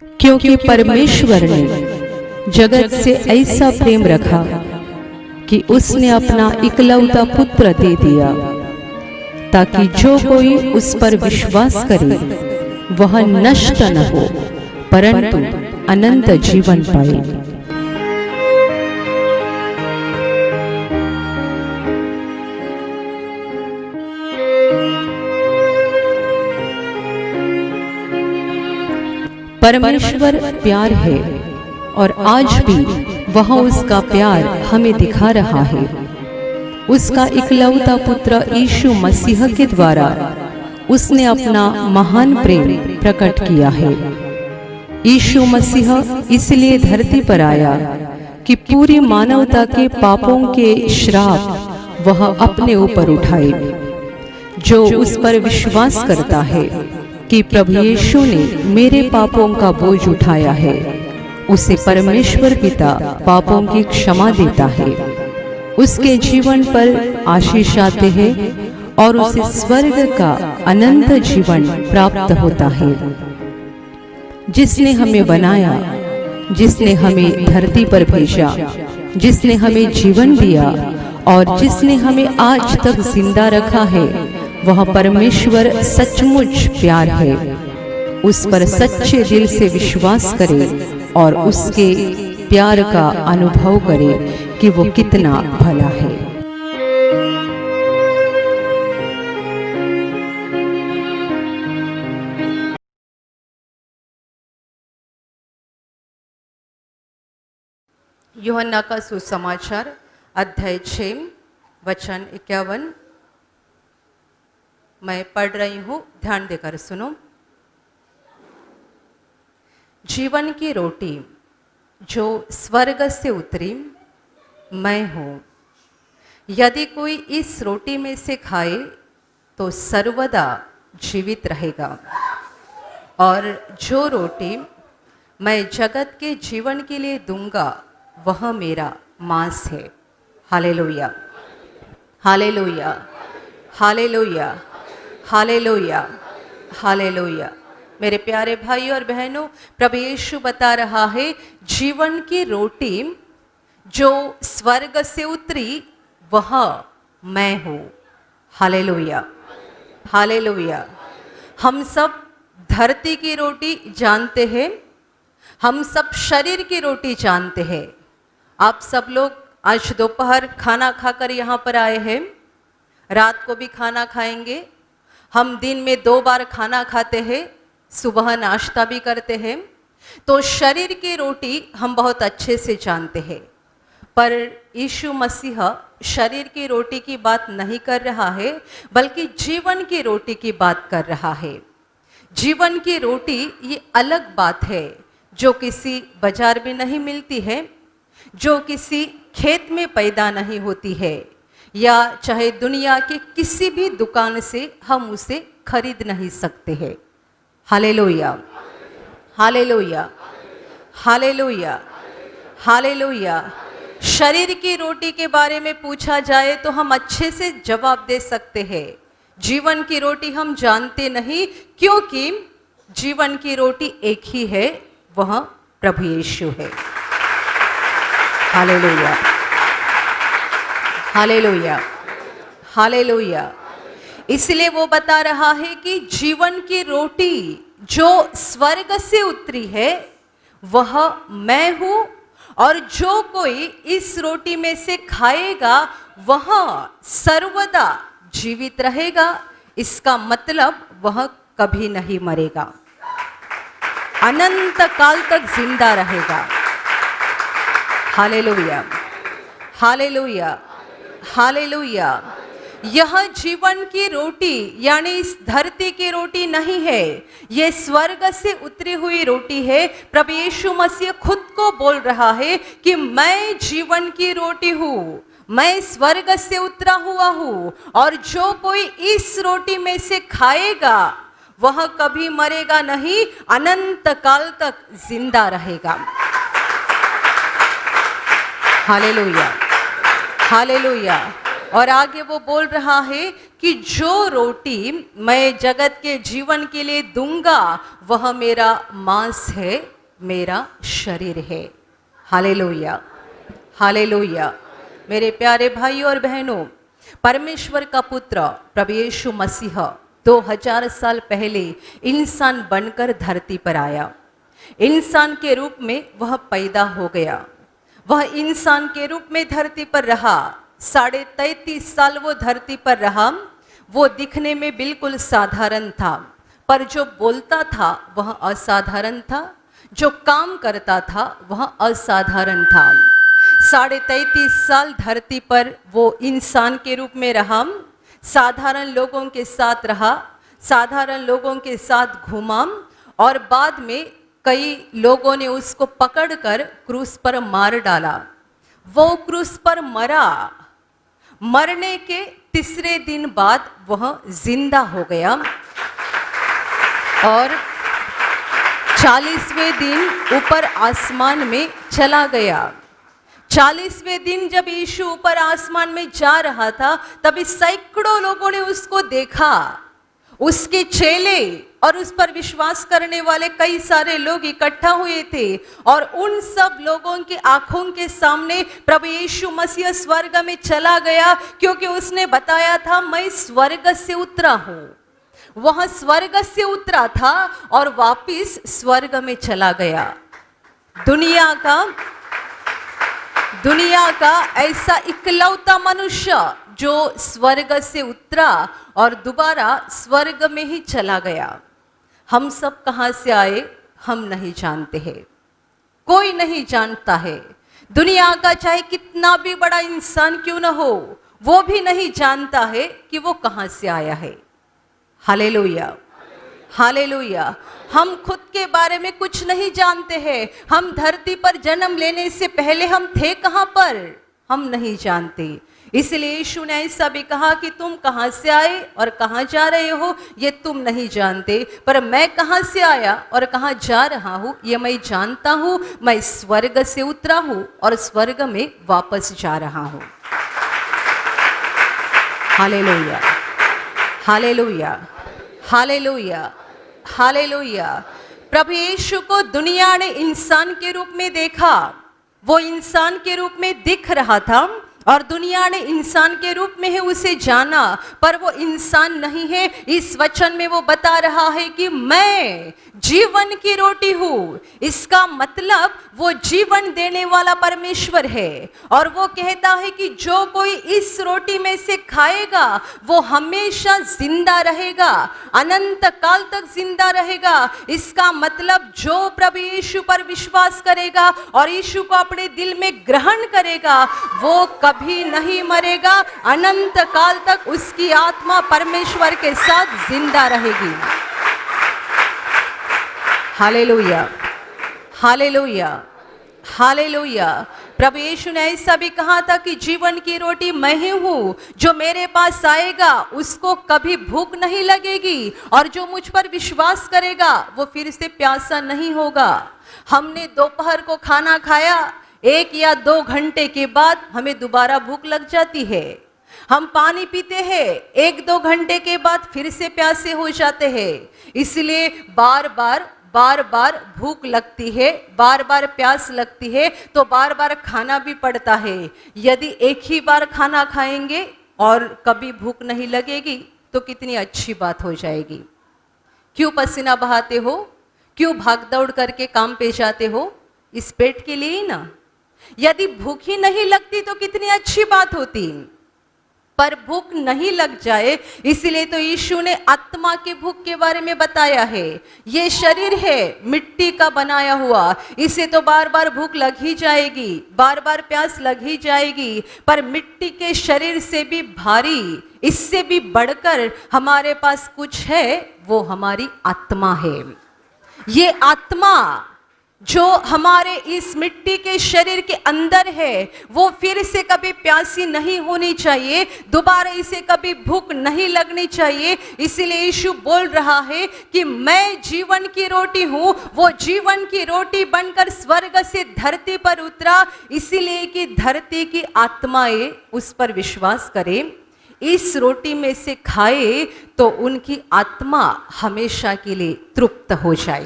क्योंकि परमेश्वर ने जगत से ऐसा प्रेम रखा कि उसने अपना इकलौता पुत्र दे दिया, ताकि जो कोई उस पर विश्वास करे वह नष्ट न हो परंतु अनंत जीवन पाए। परमेश्वर प्यार है और आज भी वह उसका प्यार हमें दिखा रहा है। उसका इकलौता पुत्र यीशु मसीह के द्वारा उसने अपना महान प्रेम प्रकट किया है। यीशु मसीह इसलिए धरती पर आया कि पूरी मानवता के पापों के श्राप वह अपने ऊपर उठाए। जो उस पर विश्वास करता है कि प्रभु यीशु ने मेरे पापों का बोझ उठाया है, उसे परमेश्वर पिता पापों की क्षमा देता है, उसके जीवन पर आशीष आते हैं और उसे स्वर्ग का अनंत जीवन प्राप्त होता है। जिसने हमें बनाया, जिसने हमें धरती पर भेजा, जिसने हमें जीवन दिया और जिसने हमें आज तक जिंदा रखा है, वह परमेश्वर सचमुच प्यार है। उस पर सच्चे दिल से विश्वास करें और उसके प्यार का अनुभव करें कि वो कितना भला है। यूहन्ना का सुसमाचार अध्याय 6 वचन 51 मैं पढ़ रही हूं, ध्यान देकर सुनो। जीवन की रोटी जो स्वर्ग से उतरी मैं हूं। यदि कोई इस रोटी में से खाए तो सर्वदा जीवित रहेगा। और जो रोटी मैं जगत के जीवन के लिए दूंगा वह मेरा मांस है। Hallelujah, hallelujah, hallelujah, hallelujah, hallelujah. मेरे प्यारे भाई और बहनों, प्रभु यीशु बता रहा है जीवन की रोटी जो स्वर्ग से उतरी वह मैं हूं। Hallelujah, hallelujah. हम सब धरती की रोटी जानते हैं, हम सब शरीर की रोटी जानते हैं। आप सब लोग आज दोपहर खाना खाकर यहाँ पर आए हैं, रात को भी खाना खाएंगे। हम दिन में 2 बार खाना खाते हैं, सुबह नाश्ता भी करते हैं। तो शरीर की रोटी हम बहुत अच्छे से जानते हैं, पर यीशु मसीह शरीर की रोटी की बात नहीं कर रहा है, बल्कि जीवन की रोटी की बात कर रहा है। जीवन की रोटी ये अलग बात है जो किसी बाजार में नहीं मिलती है, जो किसी खेत में पैदा नहीं होती है, या चाहे दुनिया के किसी भी दुकान से हम उसे खरीद नहीं सकते हैं। Hallelujah, hallelujah, hallelujah, hallelujah. शरीर की रोटी के बारे में पूछा जाए तो हम अच्छे से जवाब दे सकते हैं। जीवन की रोटी हम जानते नहीं, क्योंकि जीवन की रोटी एक ही है, वह प्रभु यीशु है। Hallelujah, hallelujah, hallelujah. इसलिए वो बता रहा है कि जीवन की रोटी जो स्वर्ग से उतरी है वह मैं हूं, और जो कोई इस रोटी में से खाएगा वह सर्वदा जीवित रहेगा। इसका मतलब वह कभी नहीं मरेगा, अनंत काल तक जिंदा रहेगा। Hallelujah, hallelujah, hallelujah. यह जीवन की रोटी यानी इस धरती की रोटी नहीं है, यह स्वर्ग से उतरी हुई रोटी है। प्रभु यीशु मसीह खुद को बोल रहा है कि मैं जीवन की रोटी हूं, मैं स्वर्ग से उतरा हुआ हूं, और जो कोई इस रोटी में से खाएगा वह कभी मरेगा नहीं, अनंत काल तक जिंदा रहेगा। हालेलुया, हालेलुया, और आगे वो बोल रहा है कि जो रोटी मैं जगत के जीवन के लिए दूंगा वह मेरा मांस है, मेरा शरीर है। Hallelujah, hallelujah. मेरे प्यारे भाइयों और बहनों, परमेश्वर का पुत्र प्रभु यीशु मसीह 2000 साल पहले इंसान बनकर धरती पर आया। इंसान के रूप में वह पैदा हो गया। वह इंसान के रूप में धरती पर रहा। 33.5 साल वो धरती पर रहा। वो दिखने में बिल्कुल साधारण था, पर जो बोलता था वह असाधारण था, जो काम करता था वह असाधारण था। 33.5 साल धरती पर वो इंसान के रूप में रहा, साधारण लोगों के साथ रहा, साधारण लोगों के साथ घूमा, और बाद में कई लोगों ने उसको पकड़कर क्रूस पर मार डाला। वो क्रूस पर मरा। मरने के तीसरे दिन बाद वह जिंदा हो गया और 40वें दिन ऊपर आसमान में चला गया। 40वें दिन जब यीशु ऊपर आसमान में जा रहा था, तभी सैकड़ों लोगों ने उसको देखा। उसके चेले और उस पर विश्वास करने वाले कई सारे लोग इकट्ठा हुए थे, और उन सब लोगों की आंखों के सामने प्रभु यीशु मसीह स्वर्ग में चला गया, क्योंकि उसने बताया था मैं स्वर्ग से उतरा हूं। वह स्वर्ग से उतरा था और वापिस स्वर्ग में चला गया। दुनिया का ऐसा इकलौता मनुष्य जो स्वर्ग से उतरा और दोबारा स्वर्ग में ही चला गया। हम सब कहां से आए हम नहीं जानते हैं, कोई नहीं जानता है। दुनिया का चाहे कितना भी बड़ा इंसान क्यों न हो, वो भी नहीं जानता है कि वो कहां से आया है। Hallelujah, hallelujah. हम खुद के बारे में कुछ नहीं जानते हैं। हम धरती पर जन्म लेने से पहले हम थे कहां पर, हम नहीं जानते। इसलिए यीशु ने ऐसा भी कहा कि तुम कहां से आए और कहां जा रहे हो ये तुम नहीं जानते, पर मैं कहां से आया और कहां जा रहा हूं ये मैं जानता हूं। मैं स्वर्ग से उतरा हूं और स्वर्ग में वापस जा रहा हूं। Hallelujah, hallelujah, hallelujah, hallelujah. प्रभु यीशु को दुनिया ने इंसान के रूप में देखा। वो इंसान के रूप में दिख रहा था और दुनिया ने इंसान के रूप में ही उसे जाना, पर वो इंसान नहीं है। इस वचन में वो बता रहा है कि मैं जीवन की रोटी हूं। इसका मतलब वो जीवन देने वाला परमेश्वर है, और वो कहता है कि जो कोई इस रोटी में से खाएगा वो हमेशा जिंदा रहेगा, अनंत काल तक जिंदा रहेगा। इसका मतलब जो प्रभु यीशु पर विश्वास करेगा और यीशु को अपने दिल में ग्रहण करेगा वो कभी नहीं मरेगा। अनंत काल तक उसकी आत्मा परमेश्वर के साथ जिंदा रहेगी। Hallelujah, hallelujah, hallelujah. प्रभु यीशु ने ऐसा भी कहा था कि जीवन की रोटी मैं ही हूं, जो मेरे पास आएगा उसको कभी भूख नहीं लगेगी, और जो मुझ पर विश्वास करेगा वो फिर से प्यासा नहीं होगा। हमने दोपहर को खाना खाया, 1 या 2 घंटे के बाद हमें दोबारा भूख लग जाती है। हम पानी पीते हैं, 1-2 घंटे के बाद फिर से प्यासे हो जाते हैं। इसलिए बार बार भूख लगती है, बार बार प्यास लगती है, तो बार बार खाना भी पड़ता है। यदि एक ही बार खाना खाएंगे और कभी भूख नहीं लगेगी तो कितनी अच्छी बात हो जाएगी। क्यों पसीना बहाते हो, क्यों भाग दौड़ करके काम पे जाते हो? इस पेट के लिए ही ना। यदि भूख ही नहीं लगती तो कितनी अच्छी बात होती, पर भूख नहीं लग जाए, इसलिए तो यीशु ने आत्मा की भूख के बारे में बताया है। ये शरीर है मिट्टी का बनाया हुआ, इसे तो बार बार भूख लग ही जाएगी, बार बार प्यास लग ही जाएगी, पर मिट्टी के शरीर से भी भारी, इससे भी बढ़कर हमारे पास कुछ है, वो हमारी आत्मा है। ये आत्मा जो हमारे इस मिट्टी के शरीर के अंदर है वो फिर से कभी प्यासी नहीं होनी चाहिए, दोबारा इसे कभी भूख नहीं लगनी चाहिए। इसीलिए यीशु बोल रहा है कि मैं जीवन की रोटी हूं। वो जीवन की रोटी बनकर स्वर्ग से धरती पर उतरा, इसीलिए कि धरती की आत्माएं उस पर विश्वास करें, इस रोटी में से खाए तो उनकी आत्मा हमेशा के लिए तृप्त हो जाए।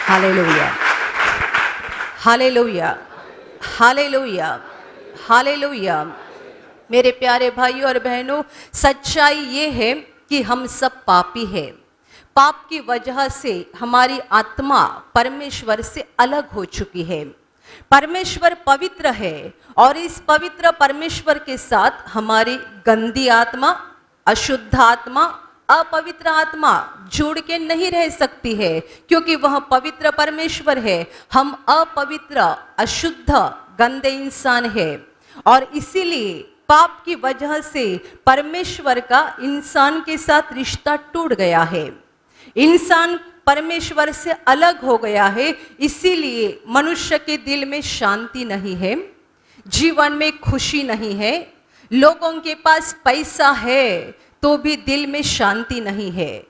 Hallelujah, hallelujah, hallelujah, hallelujah. मेरे प्यारे भाइयों और बहनों, सच्चाई ये है कि हम सब पापी हैं। पाप की वजह से हमारी आत्मा परमेश्वर से अलग हो चुकी है। परमेश्वर पवित्र है और इस पवित्र परमेश्वर के साथ हमारी गंदी आत्मा, अशुद्ध आत्मा, अपवित्र आत्मा जुड़ के नहीं रह सकती है, क्योंकि वह पवित्र परमेश्वर है। हम अपवित्र, अशुद्ध, गंदे इंसान हैं और इसीलिए पाप की वजह से परमेश्वर का इंसान के साथ रिश्ता टूट गया है। इंसान परमेश्वर से अलग हो गया है, इसीलिए मनुष्य के दिल में शांति नहीं है, जीवन में खुशी नहीं है। लोगों के पास पैसा है तो भी दिल में शांति नहीं है।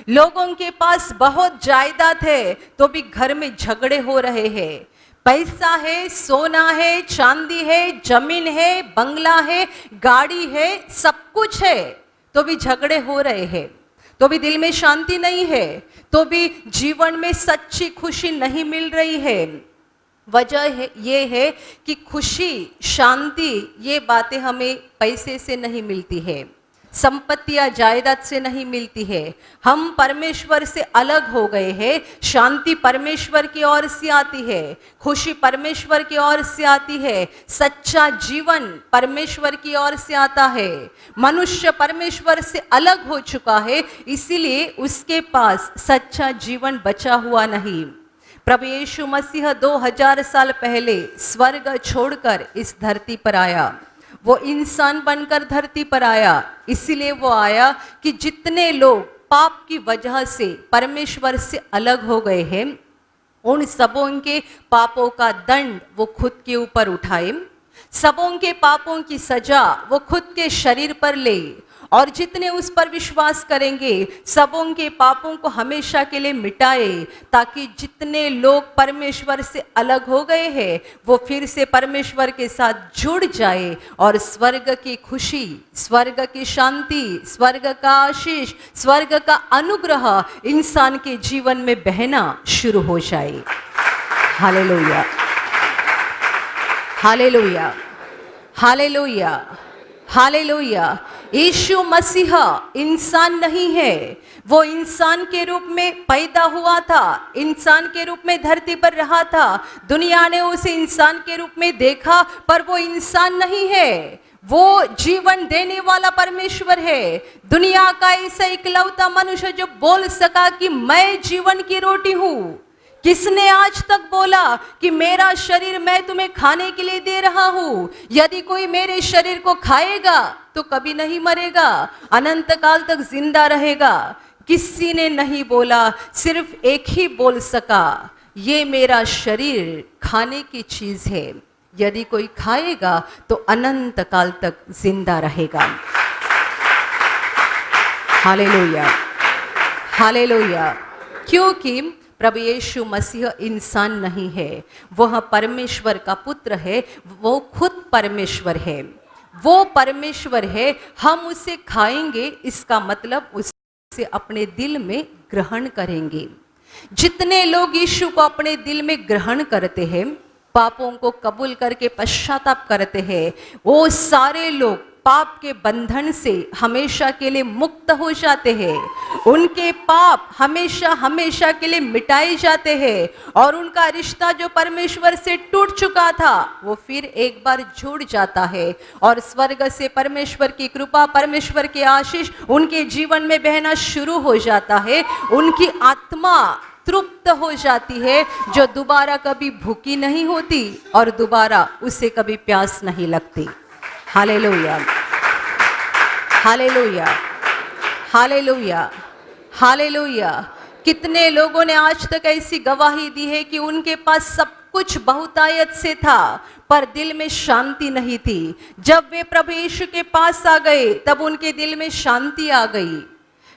लोगों के पास बहुत जायदाद है तो भी घर में झगड़े हो रहे हैं। पैसा है, सोना है, चांदी है, जमीन है, बंगला है, गाड़ी है, सब कुछ है तो भी झगड़े हो रहे हैं, तो भी दिल में शांति नहीं है, तो भी जीवन में सच्ची खुशी नहीं मिल रही है। वजह ये है कि खुशी, शांति ये बातें हमें पैसे से नहीं मिलती है, संपत्ति या जायदाद से नहीं मिलती है। हम परमेश्वर से अलग हो गए हैं। शांति परमेश्वर की ओर से आती है, खुशी परमेश्वर की ओर से आती है, सच्चा जीवन परमेश्वर की ओर से आता है। मनुष्य परमेश्वर से अलग हो चुका है, इसीलिए उसके पास सच्चा जीवन बचा हुआ नहीं। प्रभु यीशु मसीह 2000 साल पहले स्वर्ग छोड़कर इस धरती पर आया। वो इंसान बनकर धरती पर आया, इसीलिए वो आया कि जितने लोग पाप की वजह से परमेश्वर से अलग हो गए हैं, उन सबों के पापों का दंड वो खुद के ऊपर उठाए, सबों के पापों की सजा वो खुद के शरीर पर ले, और जितने उस पर विश्वास करेंगे सबों के पापों को हमेशा के लिए मिटाए, ताकि जितने लोग परमेश्वर से अलग हो गए हैं वो फिर से परमेश्वर के साथ जुड़ जाए और स्वर्ग की खुशी, स्वर्ग की शांति, स्वर्ग का आशीष, स्वर्ग का अनुग्रह इंसान के जीवन में बहना शुरू हो जाए। Hallelujah, hallelujah, hallelujah, hallelujah. Yeshu Masih इंसान नहीं है, वो इंसान के रूप में पैदा हुआ था, इंसान के रूप में धरती पर रहा था। दुनिया ने उसे इंसान के रूप में देखा, पर वो इंसान नहीं है, वो जीवन देने वाला परमेश्वर है। दुनिया का ऐसा इकलौता मनुष्य जो बोल सका कि मैं जीवन की रोटी हूं। किसने आज तक बोला कि मेरा शरीर मैं तुम्हें खाने के लिए दे रहा हूं, यदि कोई मेरे शरीर को खाएगा तो कभी नहीं मरेगा, अनंत काल तक जिंदा रहेगा? किसी ने नहीं बोला, सिर्फ एक ही बोल सका, ये मेरा शरीर खाने की चीज है, यदि कोई खाएगा तो अनंत काल तक जिंदा रहेगा। Hallelujah, hallelujah. क्योंकि प्रभु यीशु मसीह इंसान नहीं है, वह परमेश्वर का पुत्र है, वो खुद परमेश्वर है, वो परमेश्वर है। हम उसे खाएंगे, इसका मतलब उसे अपने दिल में ग्रहण करेंगे। जितने लोग यीशु को अपने दिल में ग्रहण करते हैं, पापों को कबूल करके पश्चाताप करते हैं, वो सारे लोग पाप के बंधन से हमेशा के लिए मुक्त हो जाते हैं। उनके पाप हमेशा हमेशा के लिए मिटाए जाते हैं और उनका रिश्ता जो परमेश्वर से टूट चुका था वो फिर एक बार जुड़ जाता है और स्वर्ग से परमेश्वर की कृपा, परमेश्वर की आशीष उनके जीवन में बहना शुरू हो जाता है। उनकी आत्मा तृप्त हो जाती है, जो दोबारा कभी भूखी नहीं होती और दोबारा उसे कभी प्यास नहीं लगती। Hallelujah, hallelujah, hallelujah, hallelujah. कितने लोगों ने आज तक ऐसी गवाही दी है कि उनके पास सब कुछ बहुतायत से था पर दिल में शांति नहीं थी। जब वे प्रभु यीशु के पास आ गए तब उनके दिल में शांति आ गई।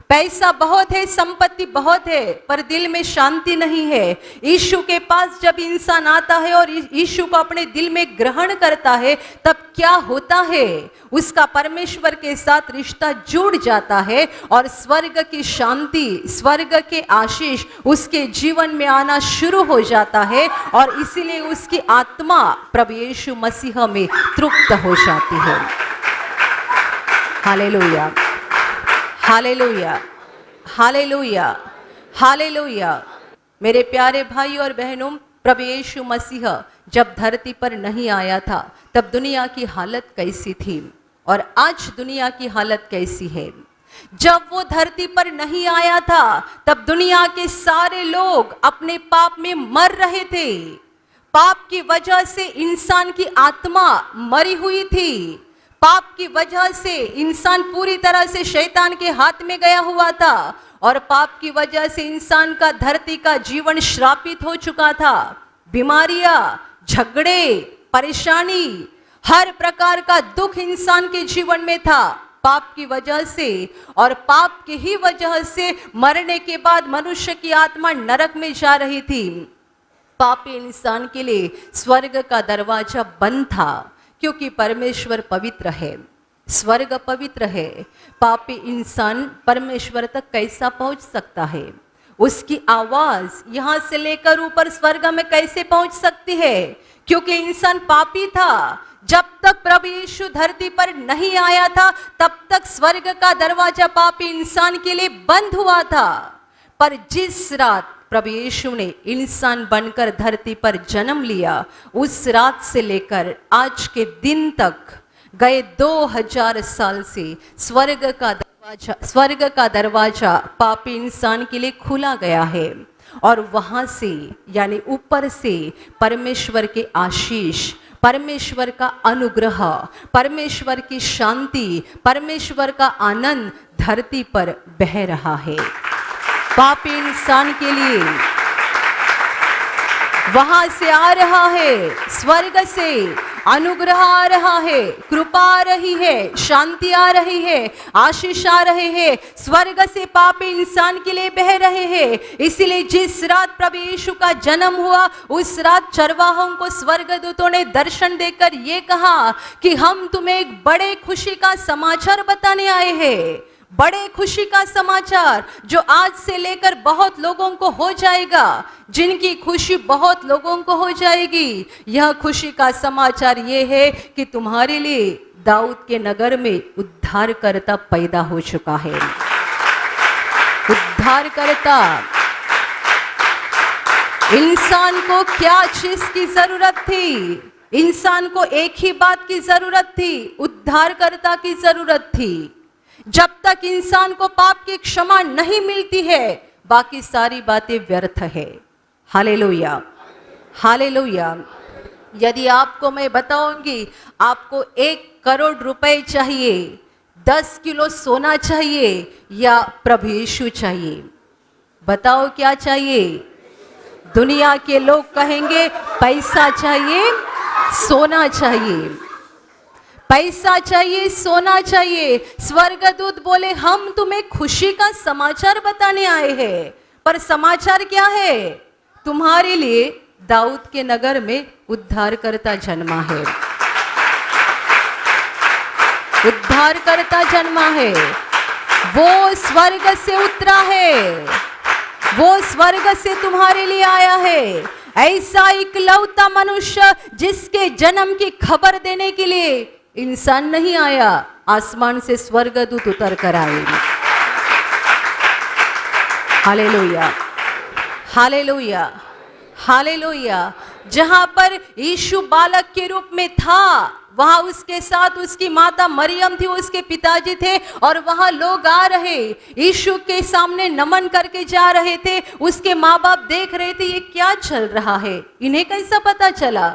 पैसा बहुत है, संपत्ति बहुत है, पर दिल में शांति नहीं है। यीशु के पास जब इंसान आता है और यीशु को अपने दिल में ग्रहण करता है तब क्या होता है, उसका परमेश्वर के साथ रिश्ता जुड़ जाता है और स्वर्ग की शांति, स्वर्ग के आशीष उसके जीवन में आना शुरू हो जाता है और इसीलिए उसकी आत्मा प्रभु यीशु मसीह में तृप्त हो जाती है। Hallelujah, hallelujah, hallelujah, hallelujah. मेरे प्यारे भाई और बहनों, प्रभु यीशु मसीह जब धरती पर नहीं आया था तब दुनिया की हालत कैसी थी और आज दुनिया की हालत कैसी है। जब वो धरती पर नहीं आया था तब दुनिया के सारे लोग अपने पाप में मर रहे थे। पाप की वजह से इंसान की आत्मा मरी हुई थी। पाप की वजह से इंसान पूरी तरह से शैतान के हाथ में गया हुआ था और पाप की वजह से इंसान का धरती का जीवन श्रापित हो चुका था। बीमारियां, झगड़े, परेशानी, हर प्रकार का दुख इंसान के जीवन में था पाप की वजह से। और पाप की ही वजह से मरने के बाद मनुष्य की आत्मा नरक में जा रही थी। पापी इंसान के लिए स्वर्ग का दरवाजा बंद था क्योंकि परमेश्वर पवित्र है, स्वर्ग पवित्र है। पापी इंसान परमेश्वर तक कैसा पहुंच सकता है? उसकी आवाज यहां से लेकर ऊपर स्वर्ग में कैसे पहुंच सकती है? क्योंकि इंसान पापी था। जब तक प्रभु यीशु धरती पर नहीं आया था तब तक स्वर्ग का दरवाजा पापी इंसान के लिए बंद हुआ था। पर जिस रात प्रभु यीशु ने इंसान बनकर धरती पर जन्म लिया, उस रात से लेकर आज के दिन तक गए 2000 साल से स्वर्ग का दरवाजा पापी इंसान के लिए खुला गया है। और वहां से यानी ऊपर से परमेश्वर के आशीष, परमेश्वर का अनुग्रह, परमेश्वर की शांति, परमेश्वर का आनंद धरती पर बह रहा है। पापी इंसान के लिए वहां से आ रहा है, स्वर्ग से अनुग्रह आ रहा है, कृपा आ रही है, शांति आ रही है, आशीष आ रहे हैं, स्वर्ग से पापी इंसान के लिए बह रहे हैं। इसीलिए जिस रात प्रभु यीशु का जन्म हुआ उस रात चरवाहों को स्वर्गदूतों ने दर्शन देकर ये कहा कि हम तुम्हें एक बड़े खुशी का समाचार बताने आए हैं। बड़े खुशी का समाचार जो आज से लेकर बहुत लोगों को हो जाएगा, जिनकी खुशी बहुत लोगों को हो जाएगी। यह खुशी का समाचार ये है कि तुम्हारे लिए दाऊद के नगर में उद्धारकर्ता पैदा हो चुका है। उद्धारकर्ता। इंसान को क्या चीज की जरूरत थी? इंसान को एक ही बात की जरूरत थी, उद्धारकर्ता की जरूरत थी। जब तक इंसान को पाप की क्षमा नहीं मिलती है बाकी सारी बातें व्यर्थ है। Hallelujah, hallelujah. यदि आपको मैं बताऊंगी आपको 1 करोड़ रुपए चाहिए, 10 किलो सोना चाहिए या प्रभु यीशु चाहिए, बताओ क्या चाहिए? दुनिया के लोग कहेंगे पैसा चाहिए, सोना चाहिए, पैसा चाहिए, सोना चाहिए। स्वर्गदूत बोले हम तुम्हें खुशी का समाचार बताने आए हैं। पर समाचार क्या है? तुम्हारे लिए दाऊद के नगर में उद्धारकर्ता जन्मा है। उद्धारकर्ता जन्मा है। वो स्वर्ग से उतरा है, वो स्वर्ग से तुम्हारे लिए आया है। ऐसा इकलौता मनुष्य जिसके जन्म की खबर देने के लिए इंसान नहीं आया, आसमान से स्वर्गदूत उतर कर आए। Hallelujah, hallelujah, hallelujah. जहां पर यीशु बालक के रूप में था वहां उसके साथ उसकी माता मरियम थी, उसके पिताजी थे और वहां लोग आ रहे, यीशु के सामने नमन करके जा रहे थे। उसके माँ बाप देख रहे थे ये क्या चल रहा है। इन्हें कैसा पता चला?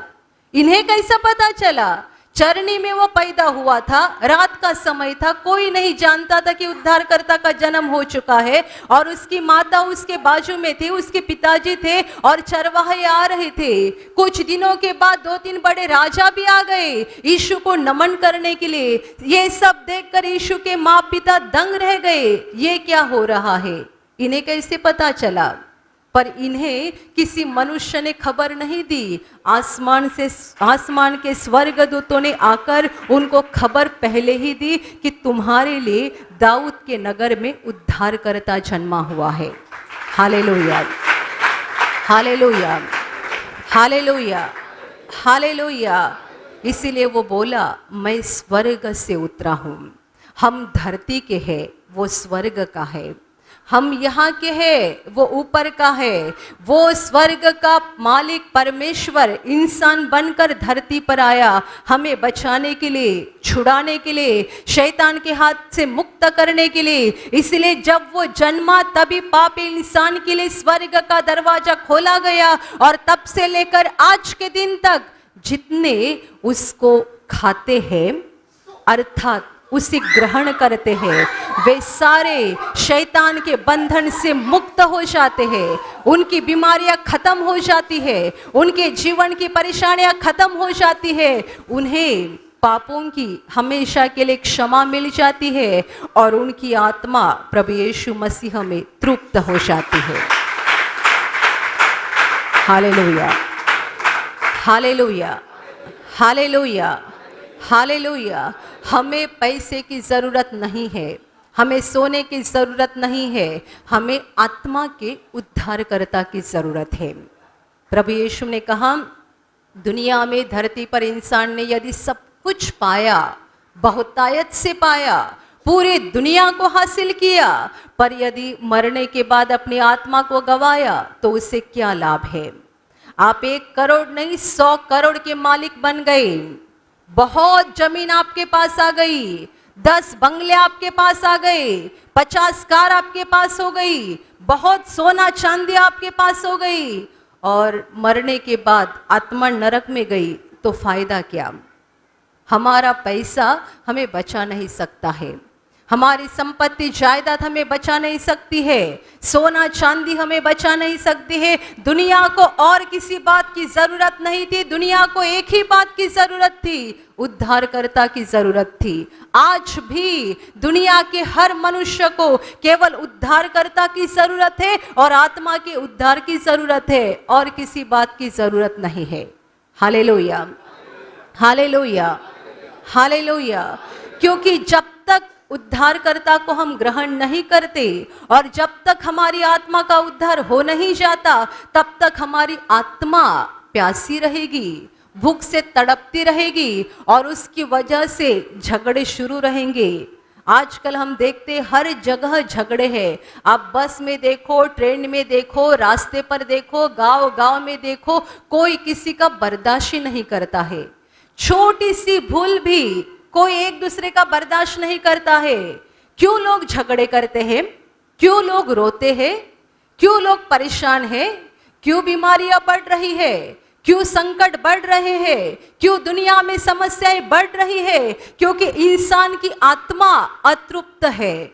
इन्हें कैसा पता चला? चरनी में वो पैदा हुआ था, रात का समय था, कोई नहीं जानता था कि उद्धारकर्ता का जन्म हो चुका है। और उसकी माता उसके बाजू में थी, उसके पिताजी थे और चरवाहे आ रहे थे। कुछ दिनों के बाद 2-3 बड़े राजा भी आ गए यीशु को नमन करने के लिए। ये सब देखकर यीशु के माँ पिता दंग रह गए, ये क्या हो रहा है, इन्हें कैसे पता चला? पर इन्हें किसी मनुष्य ने खबर नहीं दी, आसमान के स्वर्गदूतों ने आकर उनको खबर पहले ही दी कि तुम्हारे लिए दाऊद के नगर में उद्धारकर्ता जन्मा हुआ है। Hallelujah, hallelujah, hallelujah, hallelujah. इसीलिए वो बोला, मैं स्वर्ग से उतरा हूँ। हम धरती के हैं, वो स्वर्ग का है। हम यहाँ के हैं, वो ऊपर का है। वो स्वर्ग का मालिक परमेश्वर इंसान बनकर धरती पर आया, हमें बचाने के लिए, छुड़ाने के लिए, शैतान के हाथ से मुक्त करने के लिए। इसलिए जब वो जन्मा तभी पापी इंसान के लिए स्वर्ग का दरवाजा खोला गया, और तब से लेकर आज के दिन तक जितने उसको खाते हैं अर्थात उसे ग्रहण करते हैं, वे सारे शैतान के बंधन से मुक्त हो जाते हैं। उनकी बीमारियां खत्म हो जाती है, उनके जीवन की परेशानियां खत्म हो जाती है, उन्हें पापों की हमेशा के लिए क्षमा मिल जाती है और उनकी आत्मा प्रभु यीशु मसीह में तृप्त हो जाती है। Hallelujah, hallelujah, hallelujah, hallelujah. हमें पैसे की ज़रूरत नहीं है, हमें सोने की ज़रूरत नहीं है, हमें आत्मा के उद्धारकर्ता की ज़रूरत है। प्रभु यीशु ने कहा, दुनिया में धरती पर इंसान ने यदि सब कुछ पाया, बहुतायत से पाया, पूरी दुनिया को हासिल किया, पर यदि मरने के बाद अपनी आत्मा को गंवाया तो उसे क्या लाभ है? आप 1 करोड़ नहीं 100 करोड़ के मालिक बन गए, बहुत जमीन आपके पास आ गई, 10 बंगले आपके पास आ गए, 50 कार आपके पास हो गई, बहुत सोना चांदी आपके पास हो गई, और मरने के बाद आत्मा नरक में गई तो फायदा क्या? हमारा पैसा हमें बचा नहीं सकता है, हमारी संपत्ति जायदाद हमें बचा नहीं सकती है, सोना चांदी हमें बचा नहीं सकती है। दुनिया को और किसी बात की जरूरत नहीं थी, दुनिया को एक ही बात की जरूरत थी, उद्धारकर्ता की जरूरत थी। आज भी दुनिया के हर मनुष्य को केवल उद्धारकर्ता की जरूरत है और आत्मा के उद्धार की जरूरत है, और किसी बात की जरूरत नहीं है। Hallelujah, hallelujah, hallelujah. क्योंकि जब तक उद्धारकर्ता को हम ग्रहण नहीं करते और जब तक हमारी आत्मा का उद्धार हो नहीं जाता, तब तक हमारी आत्मा प्यासी रहेगी, भूख से तड़पती रहेगी और उसकी वजह से झगड़े शुरू रहेंगे। आजकल हम देखते हर जगह झगड़े हैं। आप बस में देखो, ट्रेन में देखो, रास्ते पर देखो, गांव गांव में देखो, कोई किसी का बर्दाश्त नहीं करता है। छोटी सी भूल भी कोई एक दूसरे का बर्दाश्त नहीं करता है। क्यों लोग झगड़े करते हैं? क्यों लोग रोते हैं? क्यों लोग परेशान हैं? क्यों बीमारियां बढ़ रही है? क्यों संकट बढ़ रहे हैं? क्यों दुनिया में समस्याएं बढ़ रही है? क्योंकि इंसान की आत्मा अतृप्त है,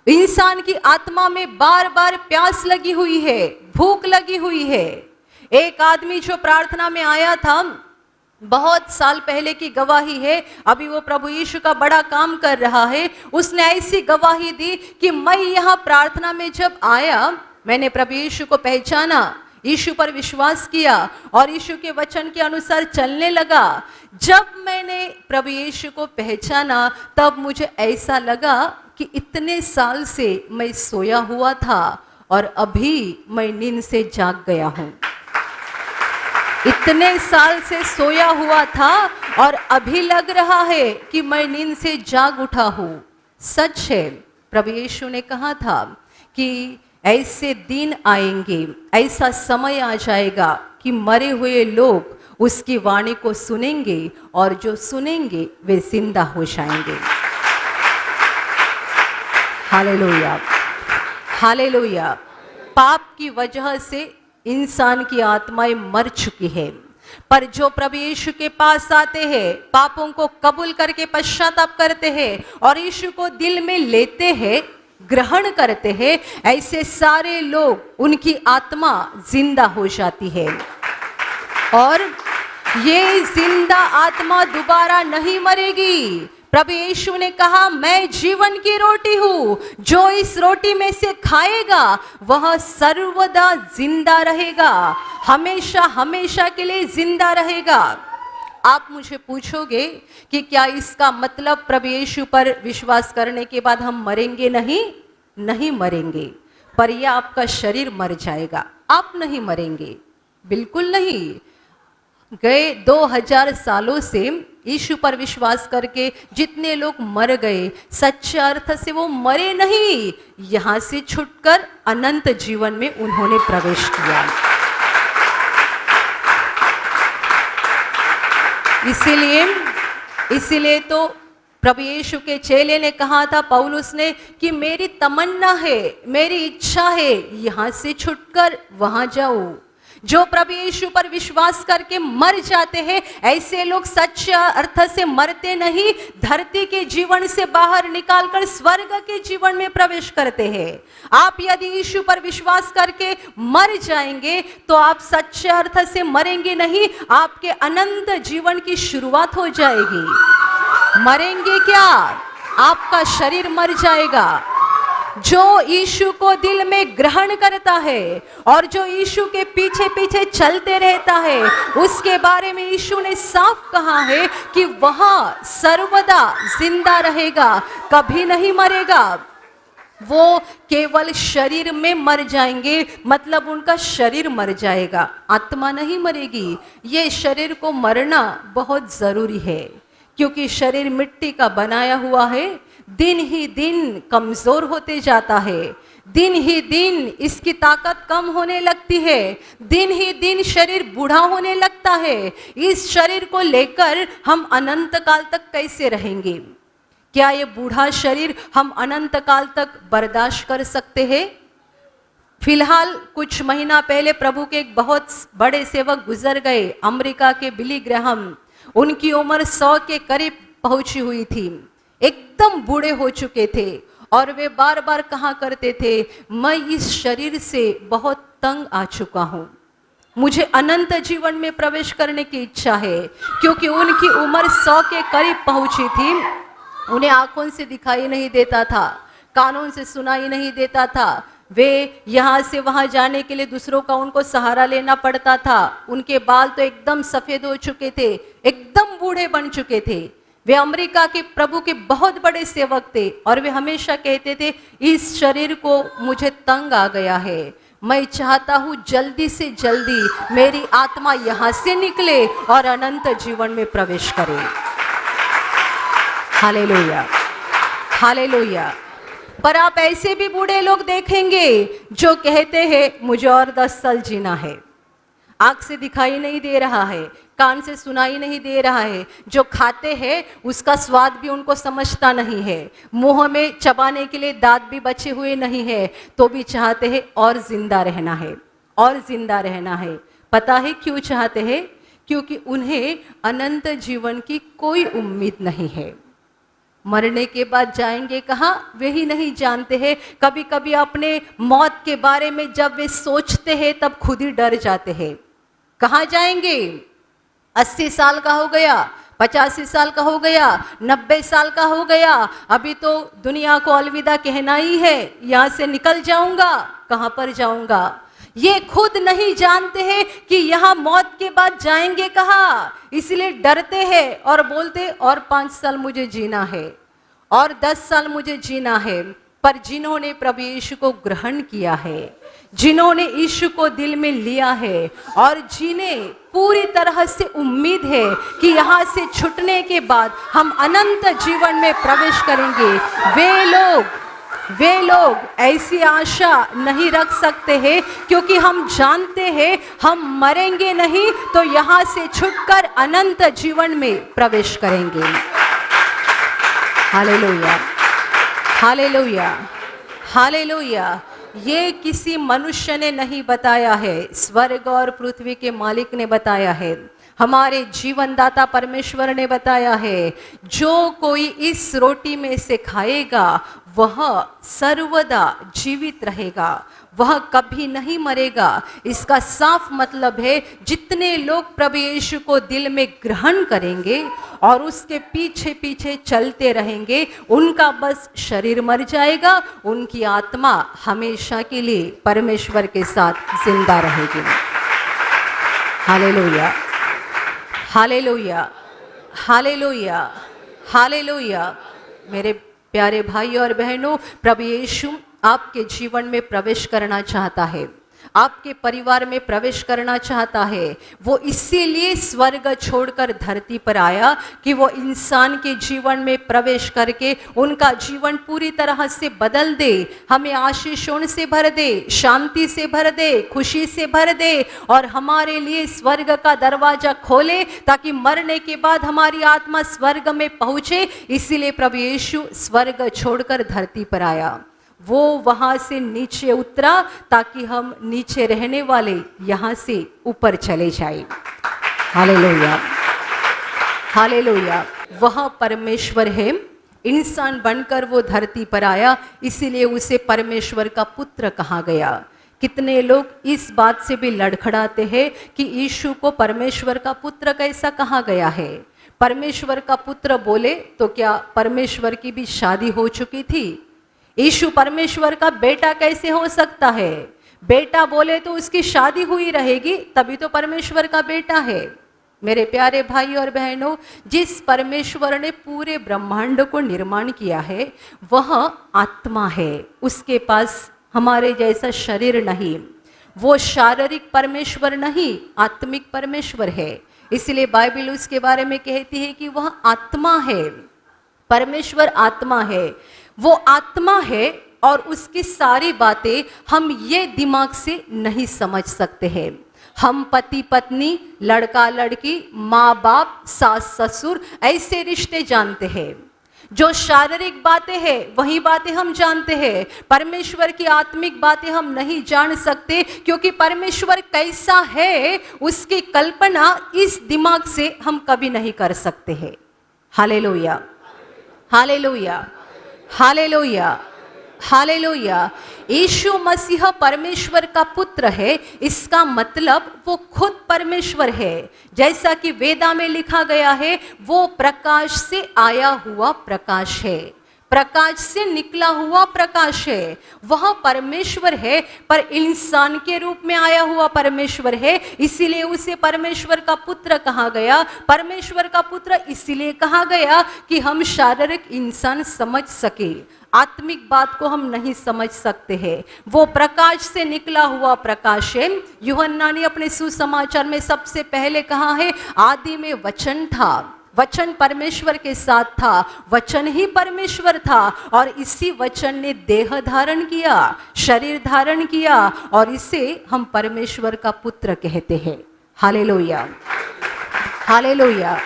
इंसान की आत्मा में बार बार प्यास लगी हुई है, भूख लगी हुई है। एक आदमी जो प्रार्थना में आया था, बहुत साल पहले की गवाही है, अभी वो प्रभु यीशु का बड़ा काम कर रहा है। उसने ऐसी गवाही दी कि मैं यहाँ प्रार्थना में जब आया, मैंने प्रभु यीशु को पहचाना, यीशु पर विश्वास किया और यीशु के वचन के अनुसार चलने लगा। जब मैंने प्रभु यीशु को पहचाना तब मुझे ऐसा लगा कि इतने साल से मैं सोया हुआ था और अभी मैं नींद से जाग गया हूँ। इतने साल से सोया हुआ था और अभी लग रहा है कि मैं नींद से जाग उठा हूँ। सच है, प्रभु यीशु ने कहा था कि ऐसे दिन आएंगे, ऐसा समय आ जाएगा कि मरे हुए लोग उसकी वाणी को सुनेंगे और जो सुनेंगे वे जिंदा हो जाएंगे। Hallelujah, hallelujah. पाप की वजह से इंसान की आत्माएं मर चुकी है। पर जो प्रभु यीशु के पास आते हैं, पापों को कबूल करके पश्चाताप करते हैं और यीशु को दिल में लेते हैं, ग्रहण करते हैं, ऐसे सारे लोग, उनकी आत्मा जिंदा हो जाती है और ये जिंदा आत्मा दोबारा नहीं मरेगी। प्रभु यीशु ने कहा, मैं जीवन की रोटी हूं, जो इस रोटी में से खाएगा वह सर्वदा जिंदा रहेगा, हमेशा हमेशा के लिए जिंदा रहेगा। आप मुझे पूछोगे कि क्या इसका मतलब प्रभु यीशु पर विश्वास करने के बाद हम मरेंगे नहीं? नहीं मरेंगे, पर यह आपका शरीर मर जाएगा, आप नहीं मरेंगे, बिल्कुल नहीं। गए 2000 सालों से यीशु पर विश्वास करके जितने लोग मर गए, सच्चे अर्थ से वो मरे नहीं, यहां से छुटकर अनंत जीवन में उन्होंने प्रवेश किया। इसीलिए तो प्रभु यीशु के चेले ने कहा था, पौलुस ने, कि मेरी तमन्ना है, मेरी इच्छा है, यहां से छुटकर वहां जाऊं। जो प्रभु यीशु पर विश्वास करके मर जाते हैं, ऐसे लोग सच्चे अर्थ से मरते नहीं, धरती के जीवन से बाहर निकालकर स्वर्ग के जीवन में प्रवेश करते हैं। आप यदि यीशु पर विश्वास करके मर जाएंगे तो आप सच्चे अर्थ से मरेंगे नहीं, आपके अनंत जीवन की शुरुआत हो जाएगी। मरेंगे क्या? आपका शरीर मर जाएगा। जो यीशु को दिल में ग्रहण करता है और जो यीशु के पीछे पीछे चलते रहता है, उसके बारे में यीशु ने साफ कहा है कि वह सर्वदा जिंदा रहेगा, कभी नहीं मरेगा। वो केवल शरीर में मर जाएंगे, मतलब उनका शरीर मर जाएगा, आत्मा नहीं मरेगी। ये शरीर को मरना बहुत जरूरी है, क्योंकि शरीर मिट्टी का बनाया हुआ है, दिन ही दिन कमजोर होते जाता है, दिन ही दिन इसकी ताकत कम होने लगती है, दिन ही दिन शरीर बूढ़ा होने लगता है। इस शरीर को लेकर हम अनंत काल तक कैसे रहेंगे? क्या ये बूढ़ा शरीर हम अनंत काल तक बर्दाश्त कर सकते हैं? फिलहाल कुछ महीना पहले प्रभु के एक बहुत बड़े सेवक गुजर गए, अमेरिका के बिली ग्राहम। उनकी उम्र 100 के करीब पहुंची हुई थी, एकदम बूढ़े हो चुके थे और वे बार बार कहा करते थे, मैं इस शरीर से बहुत तंग आ चुका हूँ, मुझे अनंत जीवन में प्रवेश करने की इच्छा है। क्योंकि उनकी उम्र 100 के करीब पहुंची थी, उन्हें आंखों से दिखाई नहीं देता था, कानों से सुनाई नहीं देता था, वे यहाँ से वहाँ जाने के लिए दूसरों का उनको सहारा लेना पड़ता था। उनके बाल तो एकदम सफ़ेद हो चुके थे, एकदम बूढ़े बन चुके थे। वे अमेरिका के प्रभु के बहुत बड़े सेवक थे और वे हमेशा कहते थे, इस शरीर को मुझे तंग आ गया है, मैं चाहता हूँ जल्दी से जल्दी मेरी आत्मा यहाँ से निकले और अनंत जीवन में प्रवेश करे। Hallelujah, hallelujah. पर आप ऐसे भी बूढ़े लोग देखेंगे जो कहते हैं, मुझे और 10 साल जीना है। आँख से दिखाई नहीं दे रहा है, कान से सुनाई नहीं दे रहा है, जो खाते हैं उसका स्वाद भी उनको समझता नहीं है, मुंह में चबाने के लिए दांत भी बचे हुए नहीं है, तो भी चाहते हैं और जिंदा रहना है, और जिंदा रहना है। पता है क्यों चाहते हैं? क्योंकि उन्हें अनंत जीवन की कोई उम्मीद नहीं है। मरने के बाद जाएंगे कहाँ, वे ही नहीं जानते हैं। कभी कभी अपने मौत के बारे में जब वे सोचते हैं तब खुद ही डर जाते हैं। कहाँ जाएंगे? 80 साल का हो गया, 85 साल का हो गया, 90 साल का हो गया, अभी तो दुनिया को अलविदा कहना ही है, यहाँ से निकल जाऊंगा, कहाँ पर जाऊंगा? ये खुद नहीं जानते हैं कि यहाँ मौत के बाद जाएंगे कहाँ, इसलिए डरते हैं और बोलते और 5 साल मुझे जीना है और 10 साल मुझे जीना है। पर जिन्होंने प्रभु यीशु को ग्रहण किया है, जिन्होंने यीशु को दिल में लिया है और जिन्हें पूरी तरह से उम्मीद है कि यहाँ से छूटने के बाद हम अनंत जीवन में प्रवेश करेंगे, वे लोग ऐसी आशा नहीं रख सकते हैं, क्योंकि हम जानते हैं हम मरेंगे नहीं तो यहाँ से छूटकर अनंत जीवन में प्रवेश करेंगे। Hallelujah, hallelujah, hallelujah. ये किसी मनुष्य ने नहीं बताया है, स्वर्ग और पृथ्वी के मालिक ने बताया है। हमारे जीवनदाता परमेश्वर ने बताया है, जो कोई इस रोटी में से खाएगा वह सर्वदा जीवित रहेगा, वह कभी नहीं मरेगा। इसका साफ मतलब है, जितने लोग प्रभु यीशु को दिल में ग्रहण करेंगे और उसके पीछे पीछे चलते रहेंगे, उनका बस शरीर मर जाएगा, उनकी आत्मा हमेशा के लिए परमेश्वर के साथ जिंदा रहेगी। Hallelujah, hallelujah, hallelujah, hallelujah. मेरे प्यारे भाई और बहनों, प्रभु यीशु आपके जीवन में प्रवेश करना चाहता है, आपके परिवार में प्रवेश करना चाहता है। वो इसीलिए स्वर्ग छोड़कर धरती पर आया कि वो इंसान के जीवन में प्रवेश करके उनका जीवन पूरी तरह से बदल दे, हमें आशीषों से भर दे, शांति से भर दे, खुशी से भर दे और हमारे लिए स्वर्ग का दरवाजा खोले, ताकि मरने के बाद हमारी आत्मा स्वर्ग में पहुंचे। इसीलिए प्रभु यीशु स्वर्ग छोड़कर धरती पर आया। वो वहां से नीचे उतरा ताकि हम नीचे रहने वाले यहां से ऊपर चले जाए। Hallelujah, hallelujah. वह परमेश्वर है, इंसान बनकर वो धरती पर आया, इसीलिए उसे परमेश्वर का पुत्र कहा गया। कितने लोग इस बात से भी लड़खड़ाते हैं कि यीशु को परमेश्वर का पुत्र कैसा कहा गया है। परमेश्वर का पुत्र बोले तो क्या परमेश्वर की भी शादी हो चुकी थी? यीशु परमेश्वर का बेटा कैसे हो सकता है? बेटा बोले तो उसकी शादी हुई रहेगी, तभी तो परमेश्वर का बेटा है। मेरे प्यारे भाई और बहनों, जिस परमेश्वर ने पूरे ब्रह्मांड को निर्माण किया है वह आत्मा है, उसके पास हमारे जैसा शरीर नहीं। वो शारीरिक परमेश्वर नहीं, आत्मिक परमेश्वर है। इसलिए बाइबल उसके बारे में कहती है कि वह आत्मा है। परमेश्वर आत्मा है, वो आत्मा है और उसकी सारी बातें हम ये दिमाग से नहीं समझ सकते हैं। हम पति पत्नी, लड़का लड़की, माँ बाप, सास ससुर, ऐसे रिश्ते जानते हैं। जो शारीरिक बातें हैं वही बातें हम जानते हैं। परमेश्वर की आत्मिक बातें हम नहीं जान सकते, क्योंकि परमेश्वर कैसा है उसकी कल्पना इस दिमाग से हम कभी नहीं कर सकते हैं। Hallelujah, hallelujah, hallelujah, hallelujah. Yeshu Masih परमेश्वर का पुत्र है, इसका मतलब वो खुद परमेश्वर है। जैसा कि वेदा में लिखा गया है, वो प्रकाश से आया हुआ प्रकाश है, प्रकाश से निकला हुआ प्रकाश है। वह परमेश्वर है, पर इंसान के रूप में आया हुआ परमेश्वर है, इसीलिए उसे परमेश्वर का पुत्र कहा गया। परमेश्वर का पुत्र इसीलिए कहा गया कि हम शारीरिक इंसान समझ सके, आत्मिक बात को हम नहीं समझ सकते हैं। वो प्रकाश से निकला हुआ प्रकाश है। यूहन्ना ने अपने सुसमाचार में सबसे पहले कहा है, आदि में वचन था, वचन परमेश्वर के साथ था, वचन ही परमेश्वर था, और इसी वचन ने देह धारण किया, शरीर धारण किया, और इसे हम परमेश्वर का पुत्र कहते हैं। Hallelujah, hallelujah.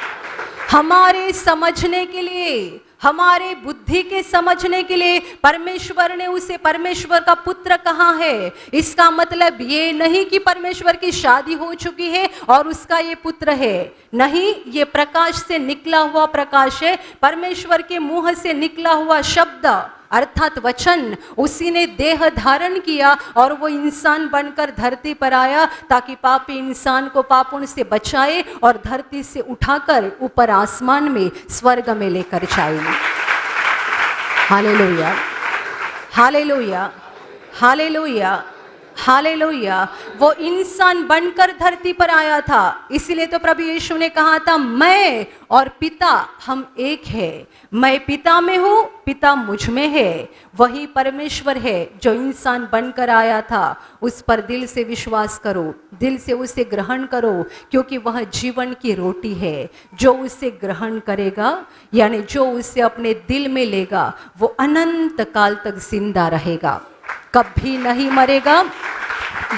हमारे समझने के लिए, हमारे बुद्धि के समझने के लिए परमेश्वर ने उसे परमेश्वर का पुत्र कहा है। इसका मतलब ये नहीं कि परमेश्वर की शादी हो चुकी है और उसका ये पुत्र है, नहीं, ये प्रकाश से निकला हुआ प्रकाश है। परमेश्वर के मुंह से निकला हुआ शब्द अर्थात वचन, उसी ने देह धारण किया और वो इंसान बनकर धरती पर आया, ताकि पापी इंसान को पापों से बचाए और धरती से उठाकर ऊपर आसमान में, स्वर्ग में लेकर जाए। Hallelujah, hallelujah, hallelujah, hallelujah. वो इंसान बनकर धरती पर आया था, इसीलिए तो प्रभु यीशु ने कहा था, मैं और पिता हम एक है। मैं पिता में हूँ, पिता मुझ में है। वही परमेश्वर है जो इंसान बनकर आया था। उस पर दिल से विश्वास करो, दिल से उसे ग्रहण करो, क्योंकि वह जीवन की रोटी है। जो उसे ग्रहण करेगा, यानी जो उसे अपने दिल में लेगा, वो अनंत काल तक जिंदा रहेगा, कभी नहीं मरेगा।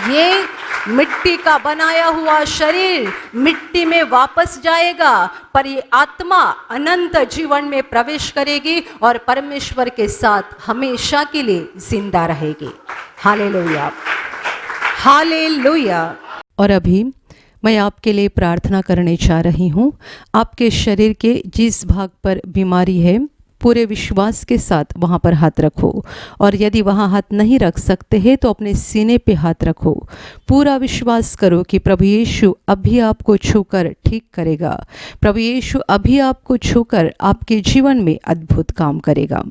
ये मिट्टी का बनाया हुआ शरीर मिट्टी में वापस जाएगा, पर ये आत्मा अनंत जीवन में प्रवेश करेगी और परमेश्वर के साथ हमेशा के लिए जिंदा रहेगी। Hallelujah, hallelujah. और अभी मैं आपके लिए प्रार्थना करने जा रही हूँ। आपके शरीर के जिस भाग पर बीमारी है पूरे विश्वास के साथ वहाँ पर हाथ रखो, और यदि वहाँ हाथ नहीं रख सकते हैं तो अपने सीने पे हाथ रखो। पूरा विश्वास करो कि प्रभु यीशु अभी आपको छूकर ठीक करेगा। प्रभु यीशु अभी आपको छूकर आपके जीवन में अद्भुत काम करेगा।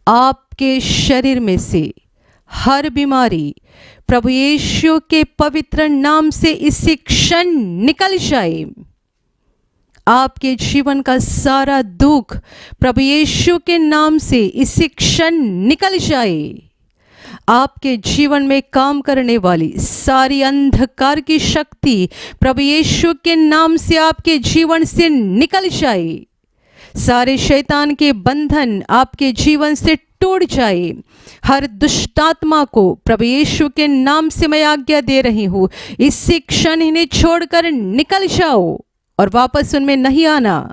आपके शरीर में से हर बीमारी प्रभु यीशु के पवित्र नाम से इसी क्षण निकल जाए। आपके जीवन का सारा दुख प्रभु यीशु के नाम से इसी क्षण निकल जाए। आपके जीवन में काम करने वाली सारी अंधकार की शक्ति प्रभु यीशु के नाम से आपके जीवन से निकल जाए। सारे शैतान के बंधन आपके जीवन से टूट जाए। हर दुष्टात्मा को प्रभु यीशु के नाम से मैं आज्ञा दे रही हूँ, इसी क्षण इन्हें छोड़कर निकल जाओ और वापस उनमें नहीं आना।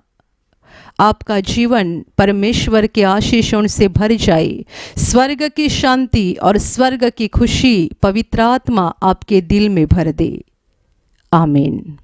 आपका जीवन परमेश्वर के आशीषों से भर जाए। स्वर्ग की शांति और स्वर्ग की खुशी पवित्र आत्मा आपके दिल में भर दे। आमीन।